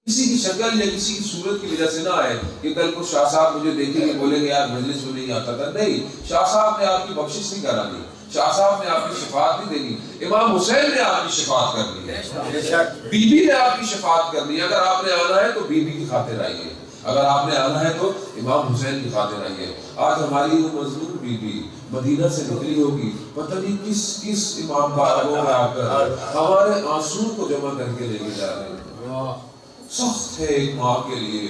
کسی کی شکل یا کسی کی صورت کی وجہ سے نہ آئے کہ کل کو شاہ صاحب مجھے دیکھیں گے بولیں گے یار مجلس میں نہیں آتا تھا. نہیں، شاہ صاحب نے آپ کی بخشش نہیں کرانی، شاہ صاحب نے آپ کی شفاعت نہیں دینی، امام حسین نے آپ کی شفاعت کرنی ہے، بی بی نے آپ کی شفاعت کرنی ہے. اگر آپ نے آنا ہے تو بی بی کی خاطر آئیے، اگر آپ نے آنا ہے تو امام حسین کی خاطر آئیے. آج ہماری وہ مظلوم بی بی مدینہ سے نکلی ہوگی، پتہ نہیں کس امام کا وہ آ کر ہمارے آنسو کو جمع کر کے لے کے جا رہے ہیں. سخت ہے ایک ماں کے لیے،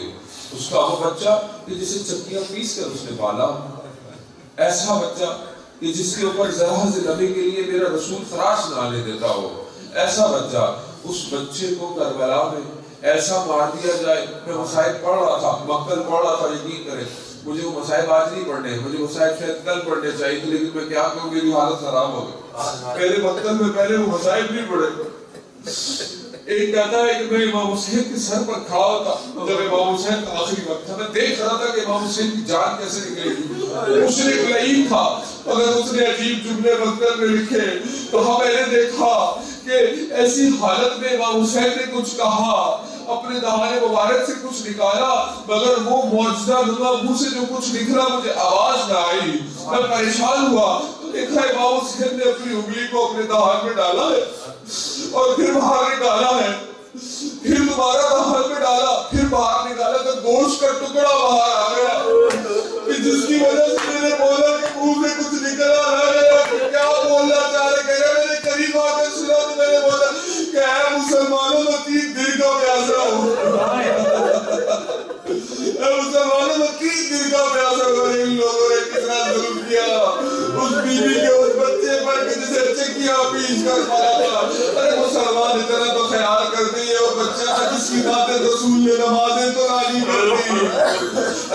اس کا وہ بچہ کہ جسے چکیاں پیس کر اس نے پالا، ایسا بچہ کہ جس کے اوپر ذرا سے لمحے کے لیے میرا رسول خراش نہ آنے دیتا ہو، ایسا بچہ، اس بچے کو کربلا میں ایسا مار دیا جائے. میں مصائب پڑھ رہا تھا، مقتل پڑھ رہا تھا، یقین کریں مجھے وہ مصائب آج نہیں پڑھنے، مجھے مصائب شاید کل پڑھنے چاہیے تھے، لیکن میں کیا کہوں میری حالت خراب ہو گئی. پہلے مقتل میں پہلے وہ مصائب نہیں پڑھے. ایک کہتا ہے کہ میں امام حسین کے سر پر کھڑا ہوتا جب امام حسین کا آخری وقت تھا، میں دیکھ رہا تھا کہ امام حسین کی جان کیسے نکلے گی. مشرک لعین تھا، اگر اس نے عجیب جملے مقتل میں لکھے تو ہم نے دیکھا کہ ایسی حالت میں امام حسین نے کچھ کہا، اپنے دہانے مبارک سے کچھ نکالا، مگر وہ معجزہ نما منہ سے جو کچھ نکلا مجھے آواز نہ آئی. میں پریشان ہوا تو دیکھا امام حسین نے اپنی انگلی کو اپنے دہان میں ڈالا ہے اور پھر باہر نکالا ہے، پھر دوبارہ باہر میں ڈالا، پھر باہر نکالا تو گوشت کا ٹکڑا باہر آ گیا کہ جس کی وجہ سے میں نے بولا کہ منہ سے کچھ نکلا رہ گیا. کیا بولنا چاہ رہے کہ میرے قریب آ کے سنا تو میں نے بولا کہ اے مسلمانوں میں 3 دن کا پیاسا ہوں، اے مسلمانوں میں 3 دن کا پیاسا ہوں. ان لوگوں نے کتنا ظلم کیا اس بی بی کے اس بچے پر کہ جسے چکیاں پیس کر مارا تھا. ارے مسلمان اتنا تو خیال کرتے ہیں اور بچہ جس کی خاطر رسول نے نمازیں تو راضی کر دی.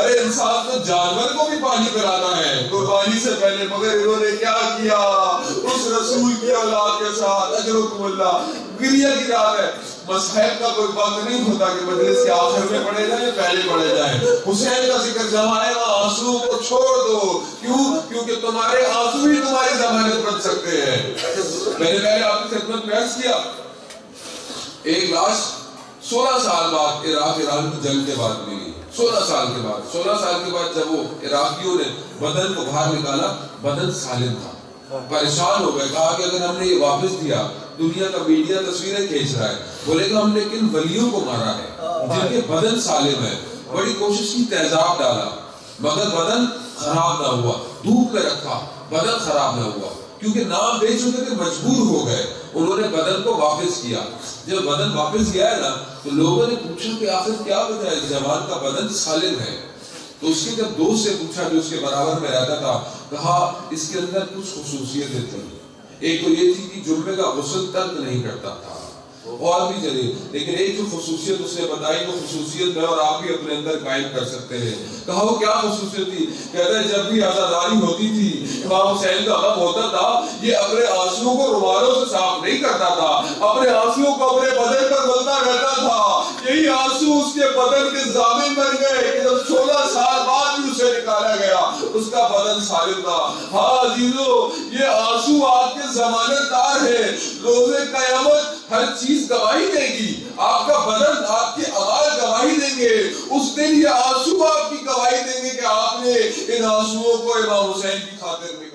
ارے انسان تو جانور کو بھی پانی پلانا ہے قربانی سے پہلے، مگر انہوں نے کیا کیا اس رسول کی اولاد کے ساتھ. اجرکم اللہ. گریہ کی رات ہے، مصحف کا کوئی وقت نہیں ہوتا کہ مجلس کے آخر میں پڑھے جائیں یا پہلے پڑھے جائیں. حسین کا ذکر جہاں ہے وہاں آنسو کو چھوڑ دو. کیوں؟ کیونکہ تمہارے آنسو ہی تمہاری ضمانت بن سکتے ہیں. میں نے پہلے آپ کی خدمت میں عرض کیا، ایک لاش 16 سال بعد ایران کی جنگ کے بعد ملی. 16 سال کے بعد جب وہ عراقیوں نے بدن کو باہر نکالا، بدن سالم تھا. پریشان ہو گئے، کہا کہ اگر ہم نے یہ واپس دیا، دنیا کا میڈیا تصویریں کھینچ رہا ہے، بولے گا ہم نے کن ولیوں کو مارا ہے جن کے بدن سالم ہے. بڑی کوشش کی، تیزاب ڈالا، مگر بدن خراب نہ ہوا. دھوپ میں رکھا، بدن خراب نہ ہوا. کیونکہ نام دے چکے تھے، مجبور ہو گئے. انہوں نے بدن کو واپس کیا. جب بدن واپس کیا ہے نا تو لوگوں نے پوچھا کہ آخر کیا وجہ ہے، جوان کا بدن سالم ہے. تو اس کے جب دوست سے پوچھا جو اس کے برابر میں رہتا تھا، کہا اس کے اندر کچھ خصوصیتیں تھیں. ایک تو یہ تھی کہ جمعے کا غسل ترک نہیں کرتا تھا، اور بھی چلے، لیکن ایک جو خصوصیت اس نے بتائی وہ خصوصیت میں اور آپ بھی اپنے اندر قائم کر سکتے ہیں. کہا وہ کیا خصوصیت تھی؟ کہتا ہے جب بھی عزاداری ہوتی تھی، امام حسین کا غم ہوتا تھا، یہ اپنے آنسوؤں کو رومالوں سے صاف نہیں کرتا تھا، اپنے آنسوؤں کو اپنے بدن پر ملتا رہتا تھا. یہی آنسو اس کے بدن کے ضامن بن گئے کہ جب 16 سال بعد بھی اسے نکالا گیا اس کا بدن سالم تھا. ہاں عزیزو، یہ آنسو آپ کے ضمانت دار ہے. روز قیامت ہر چیز گواہی دے گی، آپ کا بدن، آپ کے اعمال گواہی دیں گے. اس دن یہ آنسو آپ کی گواہی دیں گے کہ آپ نے ان آنسوؤں کو امام حسین کی خاطر میں